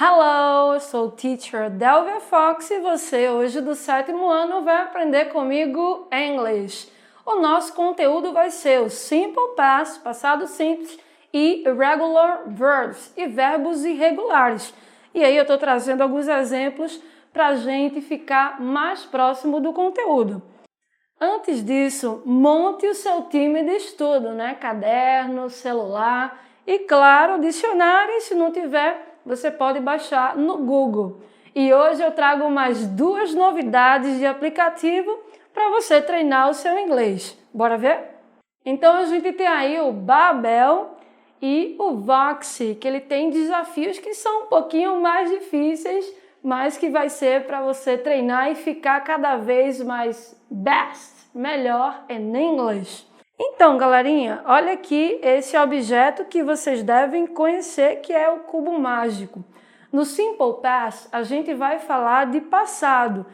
Hello, eu sou o Teacher Delvia Fox e você hoje do 7º ano vai aprender comigo English. O nosso conteúdo vai ser o Simple Past, passado simples, e Irregular Verbs, e verbos irregulares. E aí eu estou trazendo alguns exemplos para a gente ficar mais próximo do conteúdo. Antes disso, monte o seu time de estudo, né? Caderno, celular e, claro, dicionário, se não tiver, você pode baixar no Google. E hoje eu trago mais 2 novidades de aplicativo para você treinar o seu inglês. Bora ver? Então a gente tem aí o Babel e o Voxy, que ele tem desafios que são um pouquinho mais difíceis, mas que vai ser para você treinar e ficar cada vez mais melhor em inglês. Então, galerinha, olha aqui esse objeto que vocês devem conhecer, que é o cubo mágico. No Simple Past, a gente vai falar de passado.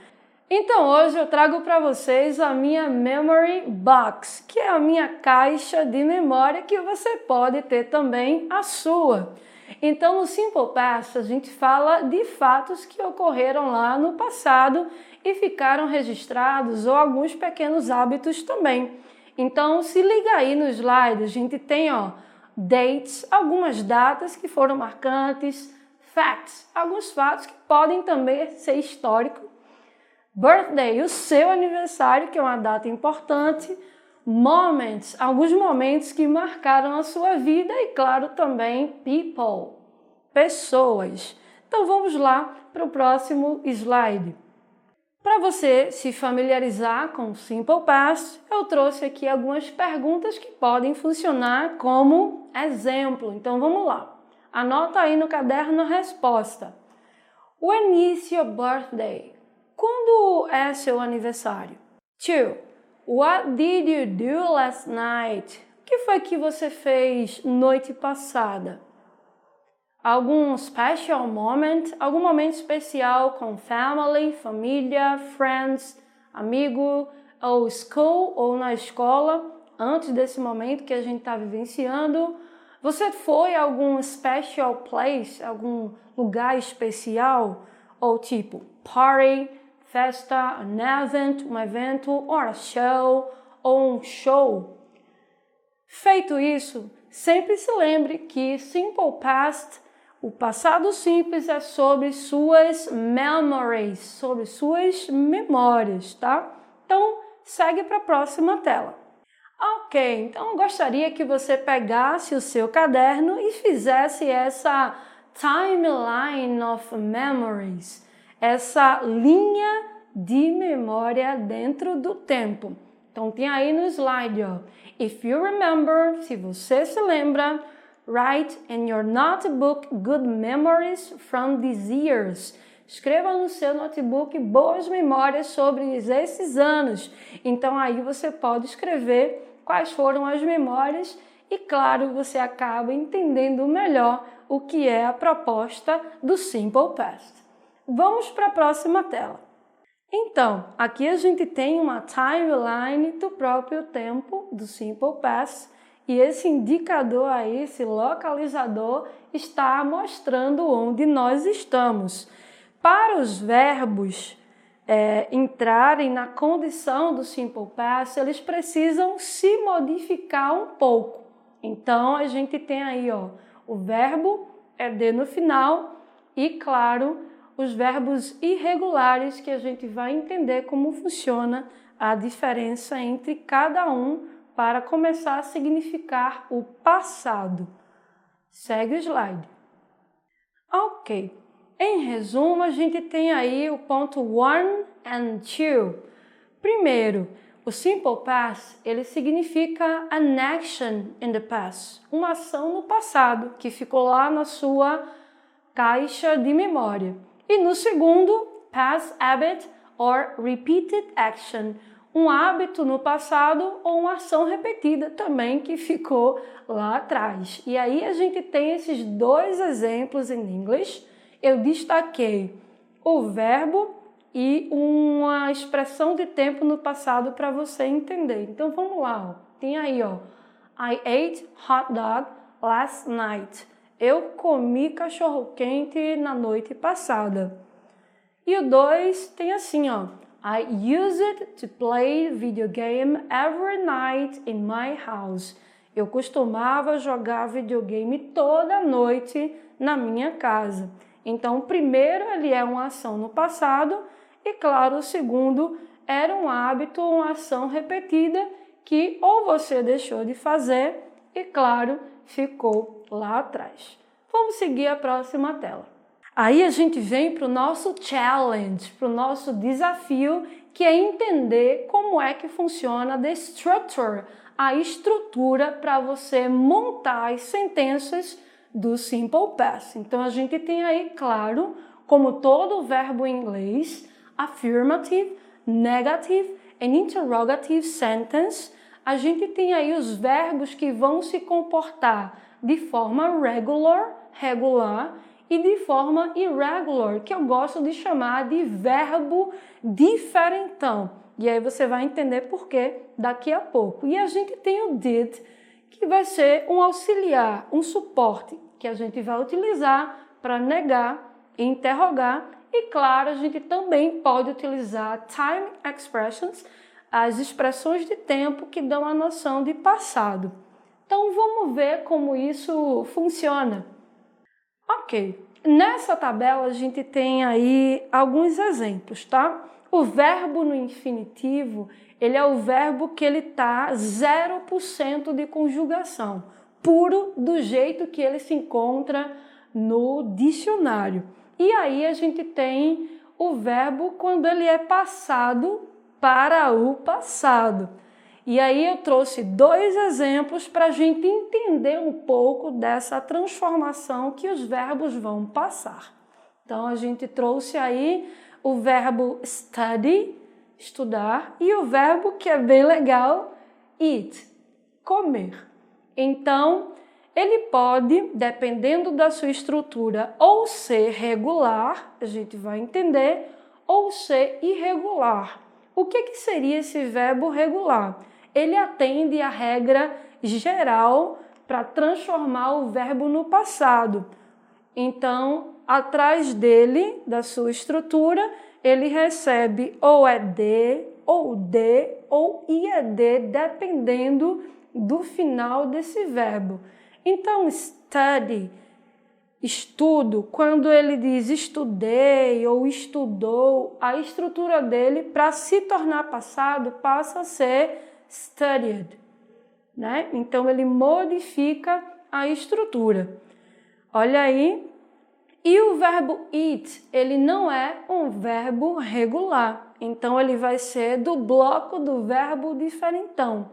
Então, hoje eu trago para vocês a minha Memory Box, que é a minha caixa de memória, que você pode ter também a sua. Então, no Simple Past, a gente fala de fatos que ocorreram lá no passado e ficaram registrados, ou alguns pequenos hábitos também. Então, se liga aí no slide, a gente tem dates, algumas datas que foram marcantes, facts, alguns fatos que podem também ser históricos, birthday, o seu aniversário, que é uma data importante, moments, alguns momentos que marcaram a sua vida e, claro, também people, pessoas. Então, vamos lá para o próximo slide. Para você se familiarizar com o Simple Past, eu trouxe aqui algumas perguntas que podem funcionar como exemplo. Então, vamos lá. Anota aí no caderno a resposta. When is your birthday? Quando é seu aniversário? 2. What did you do last night? O que foi que você fez noite passada? Algum special moment, algum momento especial com family, família, friends, amigo, ou school, ou na escola, antes desse momento que a gente está vivenciando. Você foi a algum special place, algum lugar especial, ou tipo party, festa, um evento, ou a show, ou um show. Feito isso, sempre se lembre que Simple Past, o passado simples, é sobre suas memories, sobre suas memórias, tá? Então, segue para a próxima tela. Ok, então eu gostaria que você pegasse o seu caderno e fizesse essa timeline of memories, essa linha de memória dentro do tempo. Então, tem aí no slide, If you remember, se você se lembra, write in your notebook good memories from these years. Escreva no seu notebook boas memórias sobre esses anos. Então, aí você pode escrever quais foram as memórias e, claro, você acaba entendendo melhor o que é a proposta do Simple Past. Vamos para a próxima tela. Então, aqui a gente tem uma timeline do próprio tempo do Simple Past e esse indicador aí, esse localizador, está mostrando onde nós estamos. Para os verbos entrarem na condição do Simple Past, eles precisam se modificar um pouco. Então, a gente tem aí o verbo ed no final e, claro, os verbos irregulares, que a gente vai entender como funciona a diferença entre cada um para começar a significar o passado. Segue o slide. Ok. Em resumo, a gente tem aí o ponto 1 and 2. Primeiro, o Simple Past, ele significa an action in the past, uma ação no passado, que ficou lá na sua caixa de memória. E no segundo, past habit or repeated action, um hábito no passado ou uma ação repetida também que ficou lá atrás. E aí a gente tem esses 2 exemplos em inglês. Eu destaquei o verbo e uma expressão de tempo no passado para você entender. Então vamos lá, tem aí I ate hot dog last night. Eu comi cachorro-quente na noite passada. E o 2 tem assim, ó. I use it to play video game every night in my house. Eu costumava jogar videogame toda noite na minha casa. Então, o primeiro ele é uma ação no passado e, claro, o segundo era um hábito, uma ação repetida que ou você deixou de fazer e, claro, ficou lá atrás. Vamos seguir a próxima tela. Aí a gente vem para o nosso challenge, para o nosso desafio, que é entender como é que funciona the structure, a estrutura para você montar as sentenças do Simple Past. Então a gente tem aí, claro, como todo verbo em inglês, affirmative, negative and interrogative sentence. A gente tem aí os verbos que vão se comportar de forma regular, e de forma irregular, que eu gosto de chamar de verbo diferentão. E aí você vai entender por quê daqui a pouco. E a gente tem o did, que vai ser um auxiliar, um suporte, que a gente vai utilizar para negar e interrogar. E claro, a gente também pode utilizar time expressions, as expressões de tempo que dão a noção de passado. Então vamos ver como isso funciona. Ok, nessa tabela a gente tem aí alguns exemplos, tá? O verbo no infinitivo, ele é o verbo que ele tá 0% de conjugação, puro do jeito que ele se encontra no dicionário. E aí a gente tem o verbo quando ele é passado para o passado. E aí eu trouxe 2 exemplos para a gente entender um pouco dessa transformação que os verbos vão passar. Então a gente trouxe aí o verbo study, estudar, e o verbo que é bem legal, eat, comer. Então ele pode, dependendo da sua estrutura, ou ser regular, a gente vai entender, ou ser irregular. O que seria esse verbo regular? Ele atende à regra geral para transformar o verbo no passado. Então, atrás dele, da sua estrutura, ele recebe ou ED, ou D, ou IED, dependendo do final desse verbo. Então, study, estudo, quando ele diz estudei ou estudou, a estrutura dele, para se tornar passado, passa a ser studied, né? Então ele modifica a estrutura. Olha aí. E o verbo eat, ele não é um verbo regular. Então ele vai ser do bloco do verbo diferentão.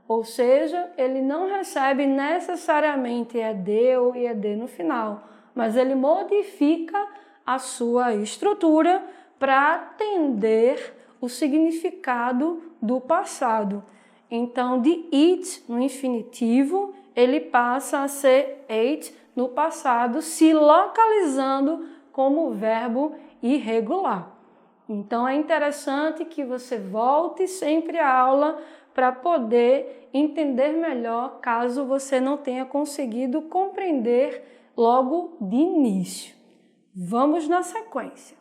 Ou seja, ele não recebe necessariamente ED ou IED no final, mas ele modifica a sua estrutura para atender o significado do passado. Então, de eat no infinitivo, ele passa a ser ate no passado, se localizando como verbo irregular. Então, é interessante que você volte sempre à aula para poder entender melhor, caso você não tenha conseguido compreender logo de início. Vamos na sequência.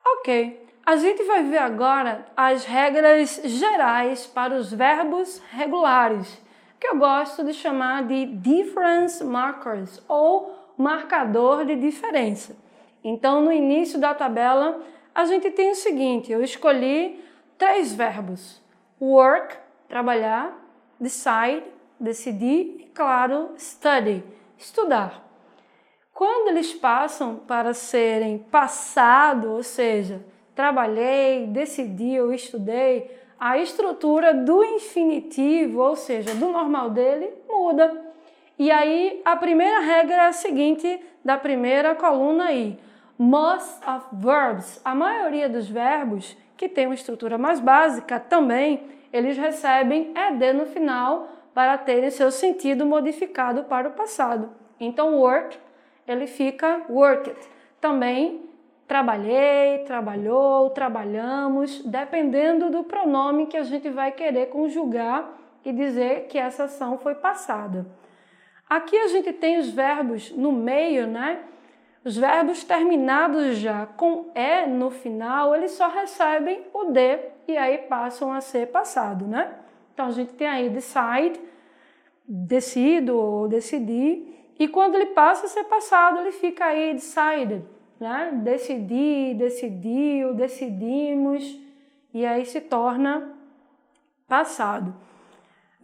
Ok. A gente vai ver agora as regras gerais para os verbos regulares, que eu gosto de chamar de difference markers, ou marcador de diferença. Então, no início da tabela, a gente tem o seguinte, eu escolhi 3 verbos. Work, trabalhar, decide, decidir, e claro, study, estudar. Quando eles passam para serem passado, ou seja, trabalhei, decidi ou estudei, a estrutura do infinitivo, ou seja, do normal dele, muda. E aí a primeira regra é a seguinte da primeira coluna aí. Most of verbs, a maioria dos verbos que tem uma estrutura mais básica também, eles recebem ED no final para terem seu sentido modificado para o passado. Então work, ele fica worked. Também trabalhei, trabalhou, trabalhamos, dependendo do pronome que a gente vai querer conjugar e dizer que essa ação foi passada. Aqui a gente tem os verbos no meio, né? Os verbos terminados já com E no final, eles só recebem o D e aí passam a ser passado, né? Então a gente tem aí decide, decido ou decidir, e quando ele passa a ser passado, ele fica aí decided, né? Decidi, decidiu, decidimos, e aí se torna passado.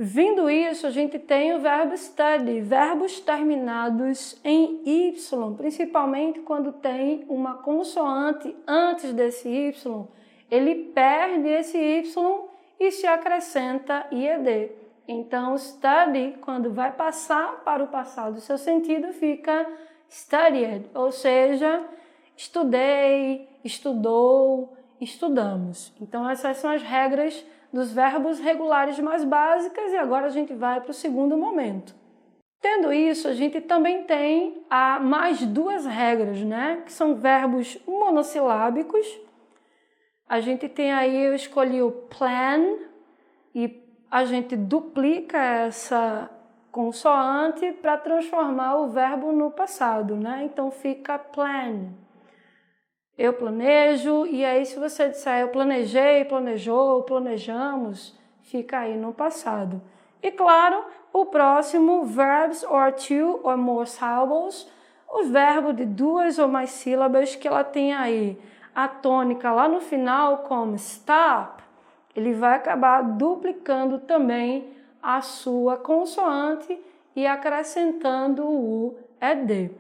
Vindo isso, a gente tem o verbo study, verbos terminados em Y, principalmente quando tem uma consoante antes desse Y, ele perde esse Y e se acrescenta IED. Então, study, quando vai passar para o passado, o seu sentido fica studied, ou seja, estudei, estudou, estudamos. Então, essas são as regras dos verbos regulares mais básicas e agora a gente vai para o segundo momento. Tendo isso, a gente também tem mais duas regras, né? Que são verbos monossilábicos. A gente tem aí, eu escolhi o plan e a gente duplica essa consoante para transformar o verbo no passado, né? Então fica plan. Eu planejo, e aí se você disser eu planejei, planejou, planejamos, fica aí no passado. E claro, o próximo, verbs or two or more syllables, o verbo de duas ou mais sílabas que ela tem aí a tônica lá no final como stop, ele vai acabar duplicando também a sua consoante e acrescentando o ED.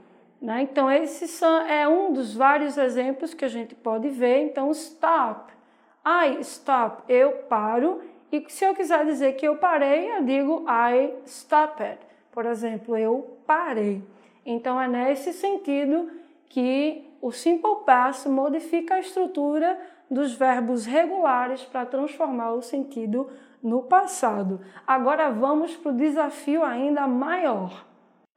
Né? Então, esse é um dos vários exemplos que a gente pode ver. Então, stop. I stop, eu paro. E se eu quiser dizer que eu parei, eu digo I stopped. Por exemplo, eu parei. Então, é nesse sentido que o Simple Past modifica a estrutura dos verbos regulares para transformar o sentido no passado. Agora, vamos para o desafio ainda maior.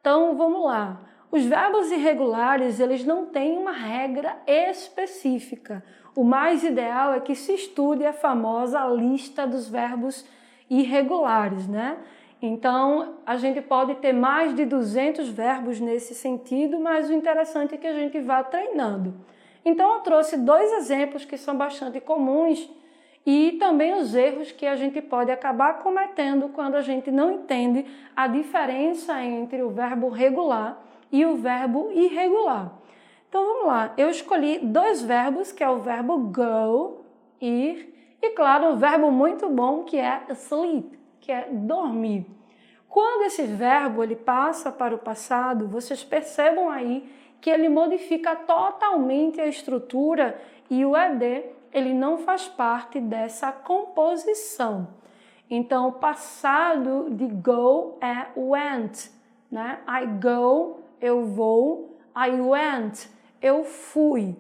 Então, vamos lá. Os verbos irregulares, eles não têm uma regra específica. O mais ideal é que se estude a famosa lista dos verbos irregulares, né? Então, a gente pode ter mais de 200 verbos nesse sentido, mas o interessante é que a gente vá treinando. Então, eu trouxe dois exemplos que são bastante comuns e também os erros que a gente pode acabar cometendo quando a gente não entende a diferença entre o verbo regular e o verbo irregular. Então vamos lá, eu escolhi dois verbos, que é o verbo go, ir, e claro, um verbo muito bom que é sleep, que é dormir. Quando esse verbo ele passa para o passado, vocês percebam aí que ele modifica totalmente a estrutura e o ED ele não faz parte dessa composição. Então o passado de go é went, né? I go, eu vou, I went, eu fui,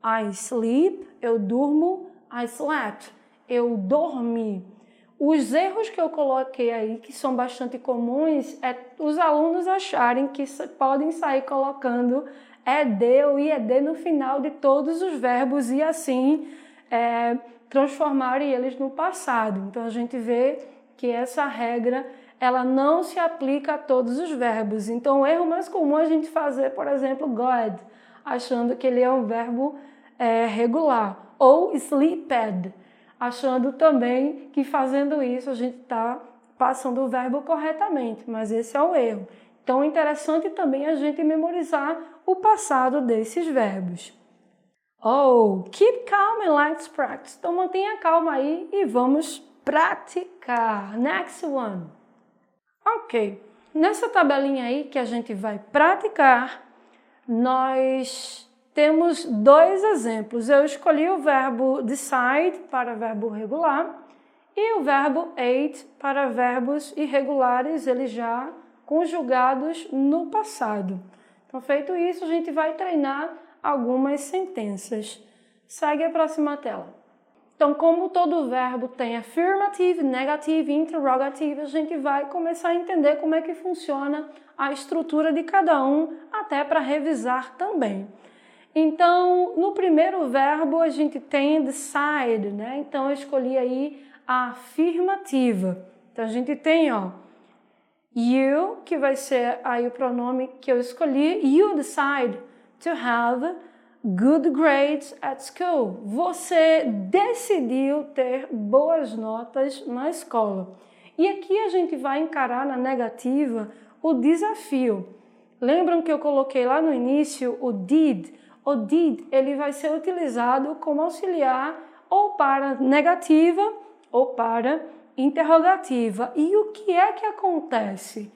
I sleep, eu durmo, I slept, eu dormi. Os erros que eu coloquei aí, que são bastante comuns, é os alunos acharem que podem sair colocando ED ou IED no final de todos os verbos e assim transformarem eles no passado. Então a gente vê que essa regra ela não se aplica a todos os verbos. Então, o erro mais comum é a gente fazer, por exemplo, God, achando que ele é um verbo regular. Ou sleeped, achando também que fazendo isso a gente está passando o verbo corretamente. Mas esse é o erro. Então, é interessante também a gente memorizar o passado desses verbos. Oh, keep calm and let's practice. Então, mantenha calma aí e vamos praticar. Next one. Ok, nessa tabelinha aí que a gente vai praticar, nós temos dois exemplos. Eu escolhi o verbo decide para verbo regular e o verbo ate para verbos irregulares, eles já conjugados no passado. Então, feito isso, a gente vai treinar algumas sentenças. Segue a próxima tela. Então, como todo verbo tem affirmative, negative e interrogative, a gente vai começar a entender como é que funciona a estrutura de cada um, até para revisar também. Então, no primeiro verbo, a gente tem decide, né? Então, eu escolhi aí a afirmativa. Então, a gente tem, You, que vai ser aí o pronome que eu escolhi, you decide to have good grades at school. Você decidiu ter boas notas na escola. E aqui a gente vai encarar na negativa o desafio. Lembram que eu coloquei lá no início o did? O did, ele vai ser utilizado como auxiliar ou para negativa ou para interrogativa. E o que é que acontece?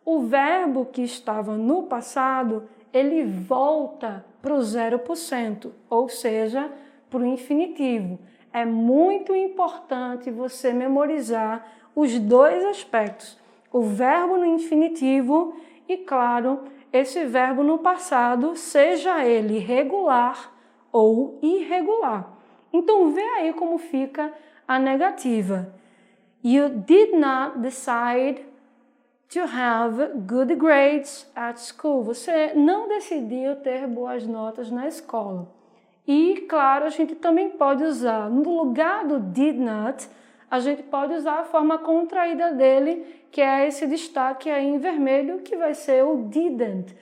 O verbo que estava no passado, ele volta para o 0%, ou seja, para o infinitivo. É muito importante você memorizar os dois aspectos, o verbo no infinitivo e, claro, esse verbo no passado, seja ele regular ou irregular. Então, vê aí como fica a negativa. You did not decide to have good grades at school. Você não decidiu ter boas notas na escola. E, claro, a gente também pode usar, no lugar do did not, a gente pode usar a forma contraída dele, que é esse destaque aí em vermelho, que vai ser o didn't.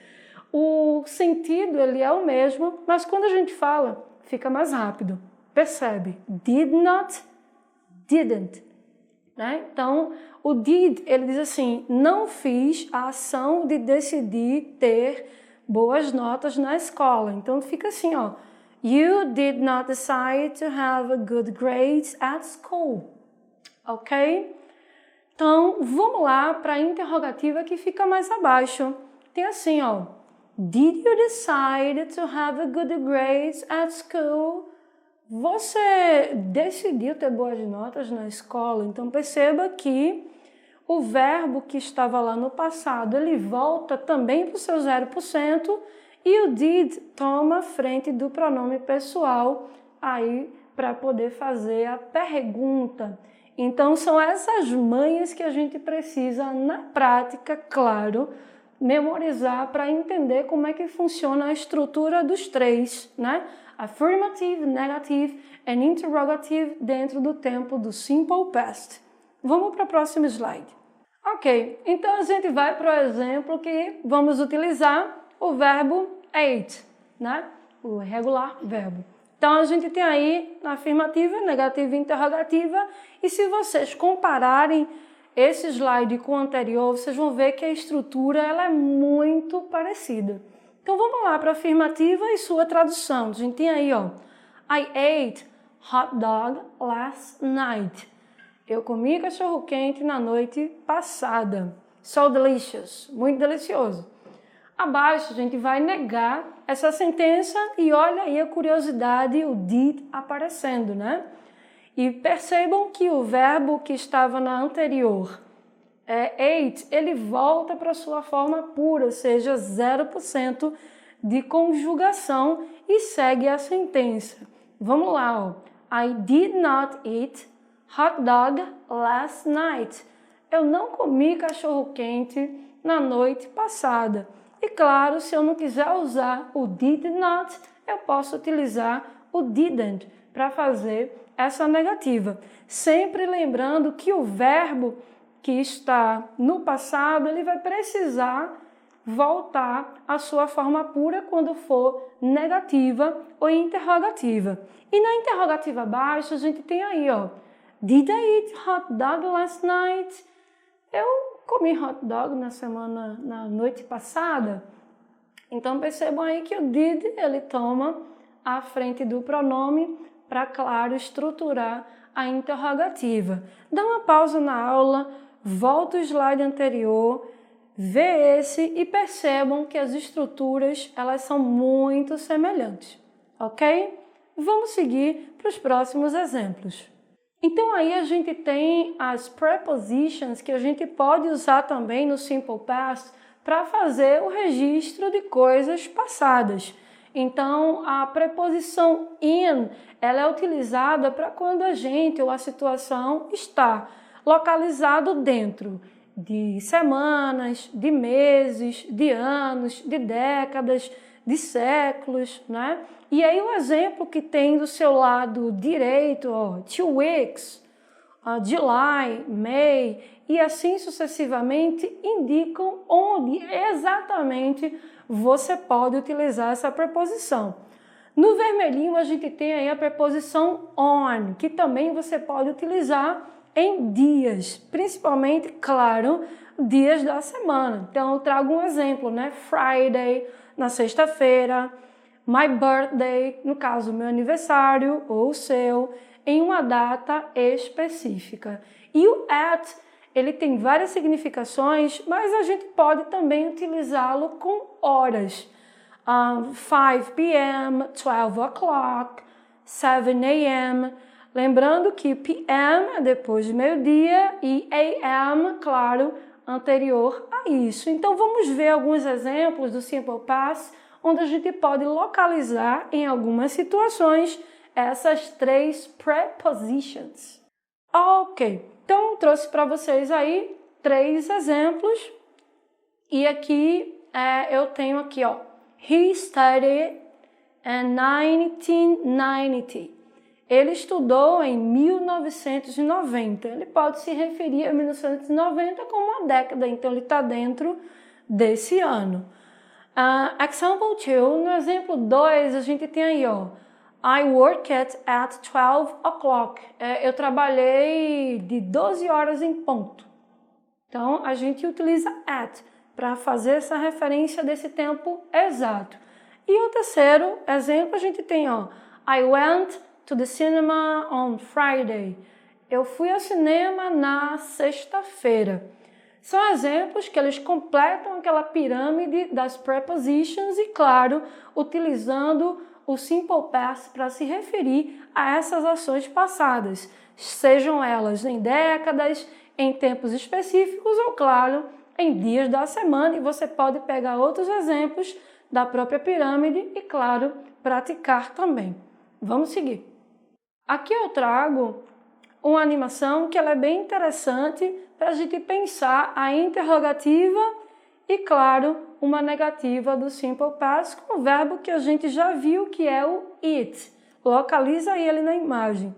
O sentido, ele é o mesmo, mas quando a gente fala, fica mais rápido. Percebe? Did not, didn't. Né? Então, o did, ele diz assim, não fiz a ação de decidir ter boas notas na escola. Então, fica assim, ó. You did not decide to have good grades at school. Ok? Então, vamos lá para a interrogativa que fica mais abaixo. Tem assim, ó. Did you decide to have good grades at school? Você decidiu ter boas notas na escola? Então, perceba que o verbo que estava lá no passado, ele volta também para o seu 0% e o did toma a frente do pronome pessoal aí para poder fazer a pergunta. Então, são essas manhas que a gente precisa, na prática, claro, memorizar para entender como é que funciona a estrutura dos três, né? Affirmative, negative and interrogative dentro do tempo do simple past. Vamos para o próximo slide. Ok, então a gente vai para o exemplo que vamos utilizar o verbo ate, né? O irregular verbo. Então a gente tem aí na afirmativa, negativa e interrogativa, e se vocês compararem esse slide com o anterior, vocês vão ver que a estrutura ela é muito parecida. Então vamos lá para a afirmativa e sua tradução. A gente tem aí, ó, I ate hot dog last night. Eu comi cachorro quente na noite passada. So delicious, muito delicioso. Abaixo a gente vai negar essa sentença e olha aí a curiosidade, o did aparecendo, né? E percebam que o verbo que estava na anterior, ate, ele volta para sua forma pura, ou seja, 0% de conjugação e segue a sentença. Vamos lá, ó. I did not eat hot dog last night. Eu não comi cachorro quente na noite passada. E claro, se eu não quiser usar o did not, eu posso utilizar o didn't para fazer essa negativa. Sempre lembrando que o verbo que está no passado, ele vai precisar voltar à sua forma pura quando for negativa ou interrogativa. E na interrogativa abaixo, a gente tem aí, ó, Did I eat hot dog last night? Eu comi hot dog na noite passada. Então percebam aí que o did, ele toma a frente do pronome para, claro, estruturar a interrogativa. Dá uma pausa na aula, volta o slide anterior, vê esse e percebam que as estruturas elas são muito semelhantes, ok? Vamos seguir para os próximos exemplos. Então aí a gente tem as prepositions que a gente pode usar também no Simple Past para fazer o registro de coisas passadas. Então a preposição in, ela é utilizada para quando a gente ou a situação está localizado dentro de semanas, de meses, de anos, de décadas, de séculos, né? E aí o exemplo que tem do seu lado direito, ó, 2 weeks, July, May e assim sucessivamente indicam onde exatamente você pode utilizar essa preposição. No vermelhinho a gente tem aí a preposição on, que também você pode utilizar em dias, principalmente, claro, dias da semana. Então eu trago um exemplo, né? Friday, na sexta-feira, my birthday, no caso meu aniversário ou o seu, em uma data específica. E o at, ele tem várias significações, mas a gente pode também utilizá-lo com horas. 5 p.m., 12 o'clock, 7 a.m., lembrando que p.m. é depois de meio-dia e a.m., claro, anterior a isso. Então vamos ver alguns exemplos do Simple Past, onde a gente pode localizar em algumas situações essas três prepositions. Ok, então trouxe para vocês aí 3 exemplos e aqui eu tenho aqui, ó, he studied in 1990. Ele estudou em 1990. Ele pode se referir a 1990 como uma década, então ele está dentro desse ano. Example 2, no exemplo 2, a gente tem aí, ó, I worked at 12 o'clock. Eu trabalhei de 12 horas em ponto. Então, a gente utiliza at para fazer essa referência desse tempo exato. E o terceiro exemplo, a gente tem, ó, I went to the cinema on Friday. Eu fui ao cinema na sexta-feira. São exemplos que eles completam aquela pirâmide das prepositions e, claro, utilizando o Simple Past para se referir a essas ações passadas, sejam elas em décadas, em tempos específicos ou, claro, em dias da semana. E você pode pegar outros exemplos da própria pirâmide e, claro, praticar também. Vamos seguir. Aqui eu trago uma animação que ela é bem interessante para a gente pensar a interrogativa e, claro, uma negativa do Simple Past com o verbo que a gente já viu, que é o it. Localiza ele na imagem.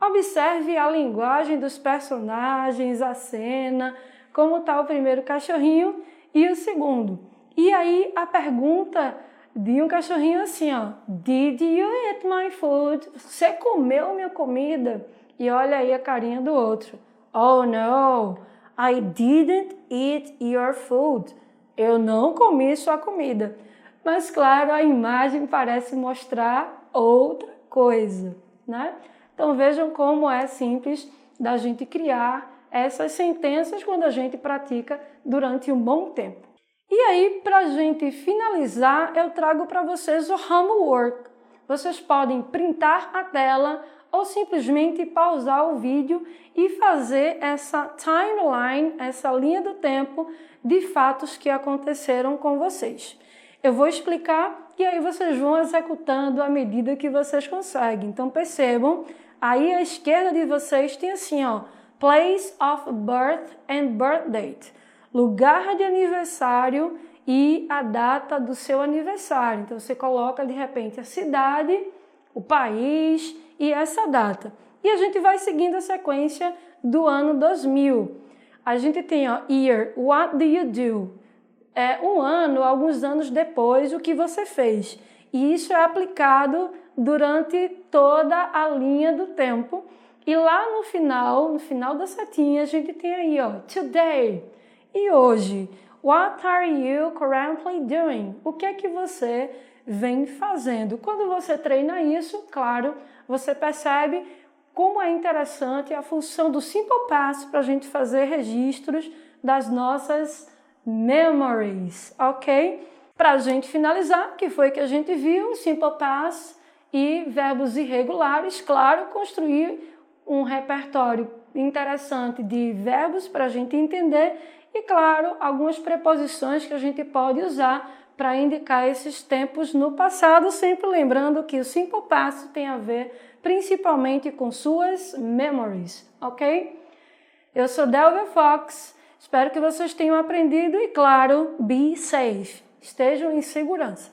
Observe a linguagem dos personagens, a cena, como está o primeiro cachorrinho e o segundo. E aí a pergunta de um cachorrinho assim, ó, Did you eat my food? Você comeu minha comida? E olha aí a carinha do outro. Oh no, I didn't eat your food. Eu não comi sua comida. Mas claro, a imagem parece mostrar outra coisa, né? Então vejam como é simples da gente criar essas sentenças quando a gente pratica durante um bom tempo. E aí, para a gente finalizar, eu trago para vocês o homework. Vocês podem printar a tela ou simplesmente pausar o vídeo e fazer essa timeline, essa linha do tempo de fatos que aconteceram com vocês. Eu vou explicar e aí vocês vão executando à medida que vocês conseguem. Então percebam, aí à esquerda de vocês tem assim, ó, place of birth and birth date. Lugar de aniversário e a data do seu aniversário. Então você coloca de repente a cidade, o país e essa data. E a gente vai seguindo a sequência do ano 2000. A gente tem, ó, year, what do you do? É um ano, alguns anos depois, o que você fez. E isso é aplicado durante toda a linha do tempo. E lá no final da setinha, a gente tem aí, ó, today. E hoje, what are you currently doing? O que é que você vem fazendo? Quando você treina isso, claro, você percebe como é interessante a função do Simple Past para a gente fazer registros das nossas memories, ok? Para a gente finalizar, que foi que a gente viu, Simple Past e verbos irregulares, claro, construir um repertório interessante de verbos para a gente entender e, claro, algumas preposições que a gente pode usar para indicar esses tempos no passado, sempre lembrando que o Simple Past tem a ver principalmente com suas memories, ok? Eu sou Delvia Fox, espero que vocês tenham aprendido e, claro, be safe, estejam em segurança.